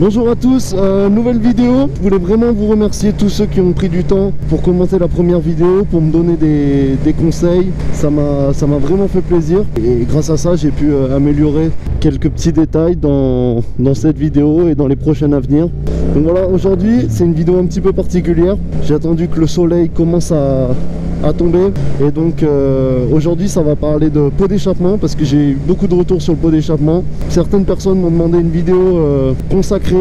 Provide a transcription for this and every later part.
Bonjour à tous, nouvelle vidéo. Je voulais vraiment vous remercier tous ceux qui ont pris du temps pour commenter la première vidéo, pour me donner des conseils. Ça m'a vraiment fait plaisir et grâce à ça j'ai pu améliorer quelques petits détails dans cette vidéo et dans les prochaines à venir. Donc voilà, aujourd'hui c'est une vidéo un petit peu particulière. J'ai attendu que le soleil commence à tomber et donc aujourd'hui ça va parler de pot d'échappement parce que j'ai eu beaucoup de retours sur le pot d'échappement. Certaines personnes m'ont demandé une vidéo consacrée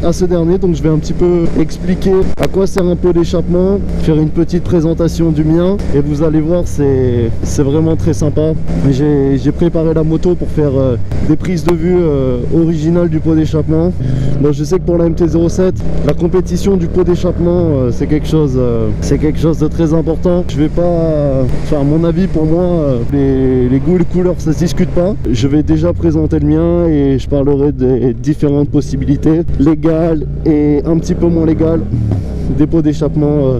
à ce dernier, donc je vais un petit peu expliquer à quoi sert un pot d'échappement, faire une petite présentation du mien et vous allez voir, c'est vraiment très sympa. J'ai préparé la moto pour faire des prises de vue originales du pot d'échappement. Bon, je sais que pour la MT-07 la compétition du pot d'échappement c'est quelque chose de très important. Je vais pas, enfin à mon avis, pour moi les goûts et les couleurs ça se discute pas. Je vais déjà présenter le mien et je parlerai des différentes possibilités légales et un petit peu moins légales des pots d'échappement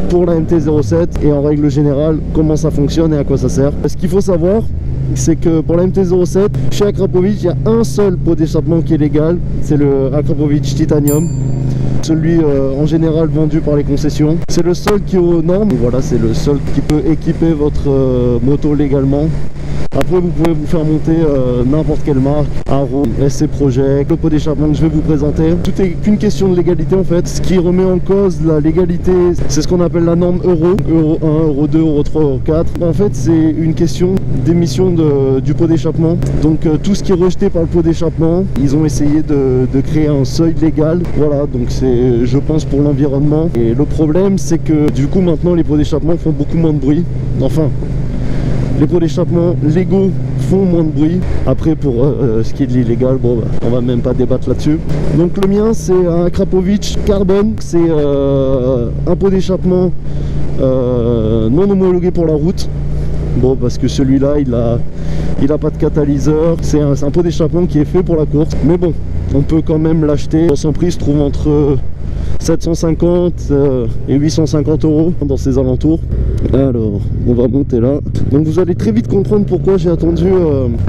pour la MT-07 et en règle générale comment ça fonctionne et à quoi ça sert. Ce qu'il faut savoir, c'est que pour la MT-07 chez Akrapovic il y a un seul pot d'échappement qui est légal, c'est le Akrapovic Titanium, celui en général vendu par les concessions. C'est le seul qui est aux normes, voilà, c'est le seul qui peut équiper votre moto légalement. Après vous pouvez vous faire monter n'importe quelle marque, Arrow, SC Project, le pot d'échappement que je vais vous présenter. Tout est qu'une question de légalité en fait. Ce qui remet en cause la légalité, c'est ce qu'on appelle la norme Euro, Euro 1, Euro 2, Euro 3, Euro 4. En fait c'est une question d'émission du pot d'échappement. Donc tout ce qui est rejeté par le pot d'échappement, ils ont essayé de créer un seuil légal. Voilà, donc c'est, je pense, pour l'environnement. Et le problème c'est que du coup maintenant les pots d'échappement font beaucoup moins de bruit. Enfin, les pots d'échappement légaux font moins de bruit. Après pour ce qui est de l'illégal, bon bah, on va même pas débattre là-dessus. Donc le mien c'est un Akrapovic Carbone. C'est un pot d'échappement non homologué pour la route. Bon, parce que celui-là il a pas de catalyseur. C'est un pot d'échappement qui est fait pour la course. Mais bon, on peut quand même l'acheter. Son prix se trouve entre 750 et 850 € dans ces alentours. Alors on va monter là. Donc vous allez très vite comprendre pourquoi j'ai attendu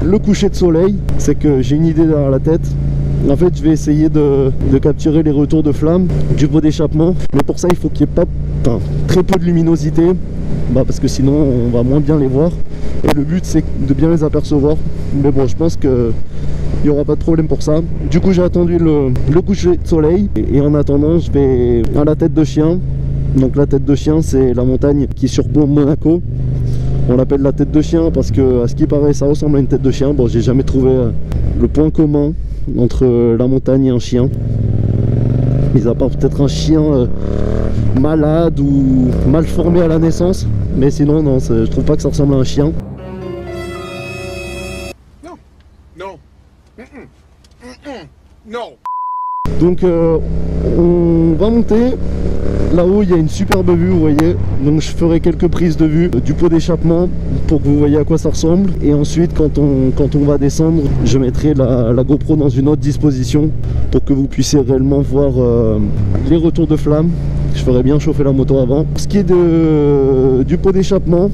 le coucher de soleil. C'est que j'ai une idée derrière la tête. En fait je vais essayer de capturer les retours de flamme du pot d'échappement. Mais pour ça il faut qu'il n'y ait pas très peu de luminosité, parce que sinon on va moins bien les voir. Et le but c'est de bien les apercevoir. Mais bon, je pense que il n'y aura pas de problème pour ça. Du coup j'ai attendu le coucher de soleil et en attendant je vais à la tête de chien. Donc la tête de chien c'est la montagne qui surplombe Monaco. On l'appelle la tête de chien parce que à ce qui paraît ça ressemble à une tête de chien. Bon, j'ai jamais trouvé le point commun entre la montagne et un chien, mis à part peut-être un chien malade ou mal formé à la naissance. Mais sinon non, je trouve pas que ça ressemble à un chien. Non, non, non. Donc on va monter. Là-haut il y a une superbe vue, vous voyez. Donc je ferai quelques prises de vue du pot d'échappement pour que vous voyez à quoi ça ressemble. Et ensuite quand on va descendre, je mettrai la GoPro dans une autre disposition pour que vous puissiez réellement voir les retours de flamme. Je ferai bien chauffer la moto avant. Ce qui est du pot d'échappement,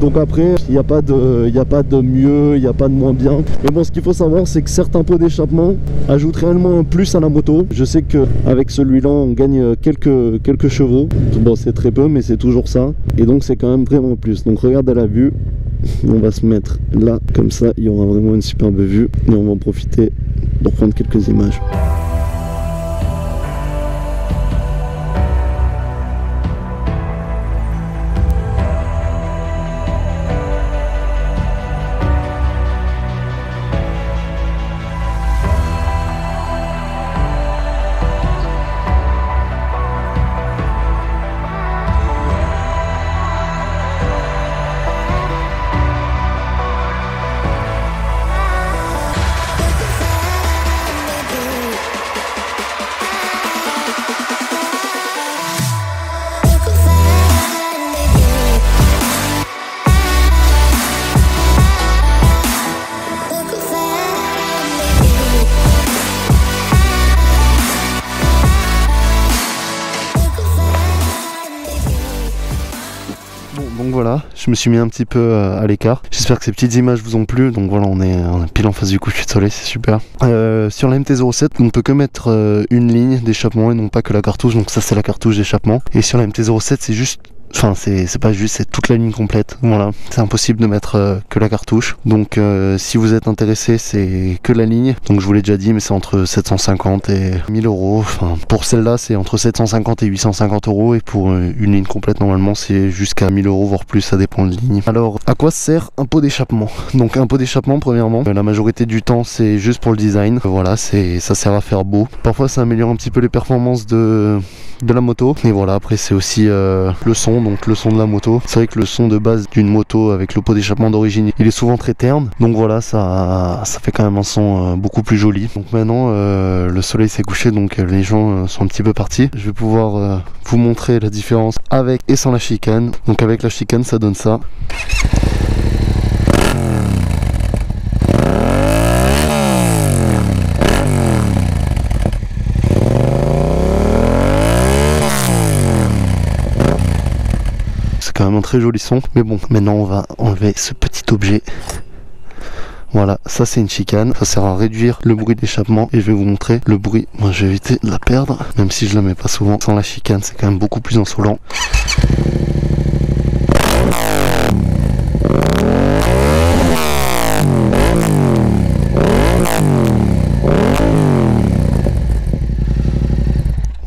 donc après il n'y a pas de mieux, il n'y a pas de moins bien. Mais bon, ce qu'il faut savoir c'est que certains pots d'échappement ajoutent réellement un plus à la moto. Je sais qu'avec celui-là on gagne quelques chevaux. Bon, c'est très peu mais c'est toujours ça. Et donc c'est quand même vraiment plus. Donc regarde à la vue. On va se mettre là, comme ça il y aura vraiment une superbe vue. Et on va en profiter pour prendre quelques images. voilà, je me suis mis un petit peu à l'écart. J'espère que ces petites images vous ont plu. Donc voilà, on est pile en face du coucher de soleil, c'est super. Sur la MT-07, on ne peut que mettre une ligne d'échappement et non pas que la cartouche. Donc ça, c'est la cartouche d'échappement. Et sur la MT-07, c'est juste... Enfin, c'est pas juste, c'est toute la ligne complète. Voilà, c'est impossible de mettre que la cartouche. Donc, si vous êtes intéressé, c'est que la ligne. Donc, je vous l'ai déjà dit, mais c'est entre 750 et 1000 euros. Enfin, pour celle-là, c'est entre 750 et 850 euros. Et pour une ligne complète, normalement, c'est jusqu'à 1000 euros, voire plus, ça dépend de ligne. Alors, à quoi sert un pot d'échappement? Donc, un pot d'échappement, premièrement, la majorité du temps, c'est juste pour le design. Voilà, ça sert à faire beau. Parfois, ça améliore un petit peu les performances de la moto. Et voilà, après, c'est aussi le son. Donc le son de la moto, c'est vrai que le son de base d'une moto avec le pot d'échappement d'origine, il est souvent très terne, donc voilà, ça fait quand même un son beaucoup plus joli. Donc maintenant le soleil s'est couché, donc les gens sont un petit peu partis. Je vais pouvoir vous montrer la différence avec et sans la chicane. Donc avec la chicane, ça donne ça. Quand même un très joli son, mais bon, maintenant on va enlever ce petit objet. Voilà, ça c'est une chicane, ça sert à réduire le bruit d'échappement et je vais vous montrer le bruit. Moi je vais éviter de la perdre, même si je la mets pas souvent. Sans la chicane, c'est quand même beaucoup plus insolent.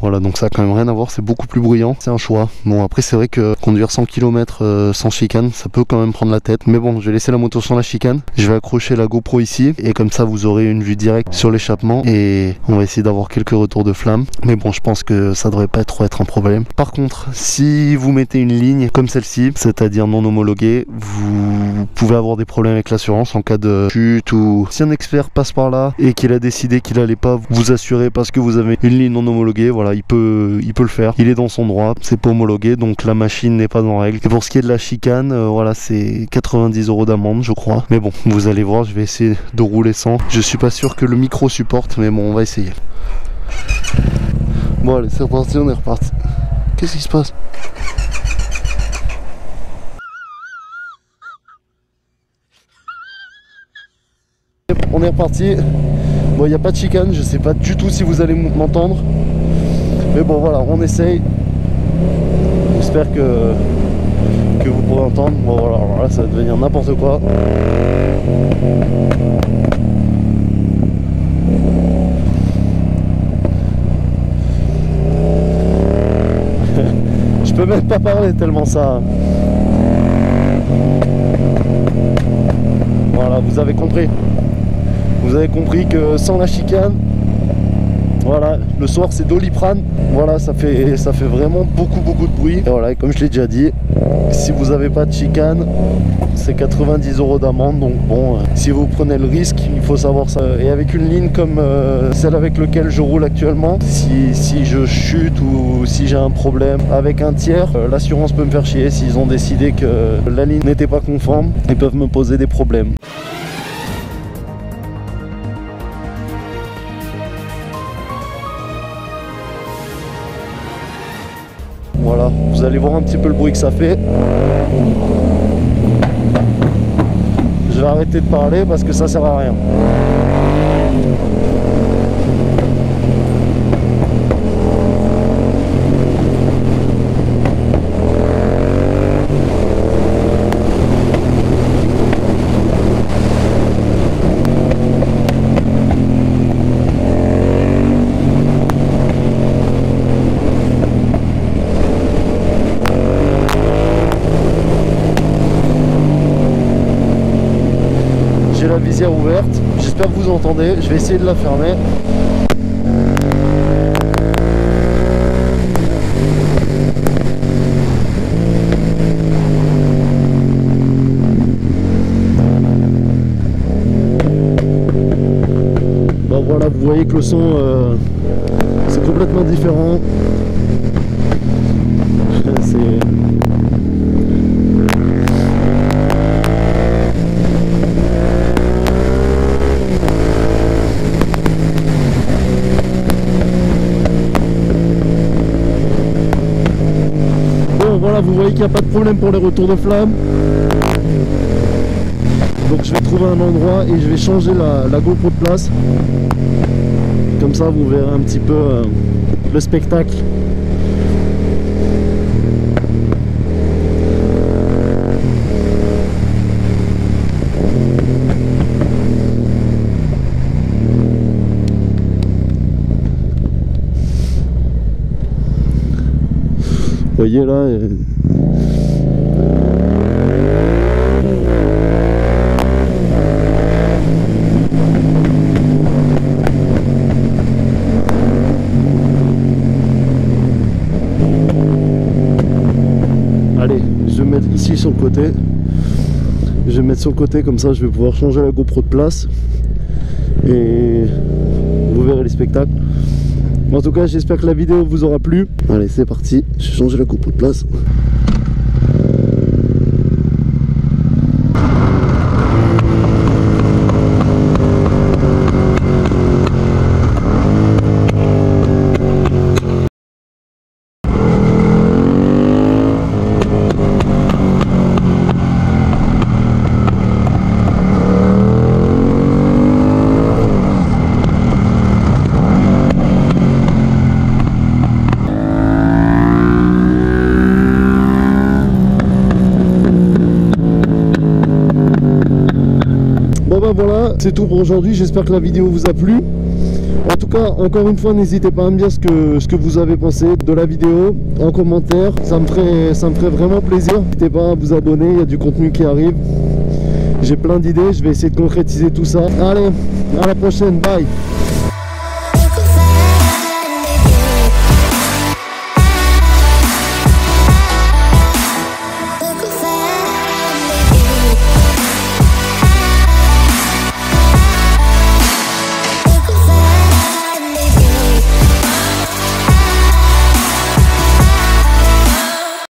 Voilà, donc ça a quand même rien à voir, c'est beaucoup plus bruyant, c'est un choix. Bon, après c'est vrai que conduire 100 km sans chicane, ça peut quand même prendre la tête. Mais bon, je vais laisser la moto sans la chicane, je vais accrocher la GoPro ici, et comme ça vous aurez une vue directe sur l'échappement, et on va essayer d'avoir quelques retours de flamme. Mais bon, je pense que ça devrait pas trop être un problème. Par contre, si vous mettez une ligne comme celle-ci, c'est-à-dire non homologuée, vous pouvez avoir des problèmes avec l'assurance en cas de chute, ou si un expert passe par là et qu'il a décidé qu'il allait pas vous assurer parce que vous avez une ligne non homologuée, voilà, il peut le faire, il est dans son droit, c'est pas homologué, donc la machine n'est pas en règle. Et pour ce qui est de la chicane, voilà, c'est 90 euros d'amende, je crois. Mais bon, vous allez voir, je vais essayer de rouler sans. Je suis pas sûr que le micro supporte, mais bon, on va essayer. Bon, allez, c'est reparti, on est reparti. Qu'est-ce qui se passe? On est reparti. Bon, il n'y a pas de chicane, je sais pas du tout si vous allez m'entendre. Mais bon, voilà, on essaye. J'espère que vous pourrez entendre. Bon, voilà, alors là, ça va devenir n'importe quoi. Je peux même pas parler tellement ça. Voilà, vous avez compris. Vous avez compris que sans la chicane, voilà, le soir c'est Doliprane. Voilà, ça fait vraiment beaucoup de bruit. Et voilà, comme je l'ai déjà dit, si vous n'avez pas de chicane, c'est 90 euros d'amende. Donc bon, si vous prenez le risque, il faut savoir ça. Et avec une ligne comme celle avec laquelle je roule actuellement, si je chute ou si j'ai un problème avec un tiers, l'assurance peut me faire chier. S'ils ont décidé que la ligne n'était pas conforme, ils peuvent me poser des problèmes. Voilà, vous allez voir un petit peu le bruit que ça fait. Je vais arrêter de parler parce que ça sert à rien. J'ai la visière ouverte, j'espère que vous entendez, je vais essayer de la fermer. Bon voilà, vous voyez que le son c'est complètement différent. Voilà, vous vous voyez qu'il n'y a pas de problème pour les retours de flamme. Donc je vais trouver un endroit et je vais changer la GoPro de place. Comme ça vous verrez un petit peu le spectacle. Vous voyez là, allez, je vais mettre ici sur le côté. Je vais mettre sur le côté, comme ça je vais pouvoir changer la GoPro de place et vous verrez les spectacles. En tout cas, j'espère que la vidéo vous aura plu. Allez, c'est parti, je vais changer la GoPro de place. Bon ben voilà, c'est tout pour aujourd'hui, j'espère que la vidéo vous a plu. En tout cas, encore une fois, n'hésitez pas à me dire ce que vous avez pensé de la vidéo en commentaire, ça me ferait vraiment plaisir. N'hésitez pas à vous abonner, il y a du contenu qui arrive. J'ai plein d'idées, je vais essayer de concrétiser tout ça. Allez, à la prochaine, bye.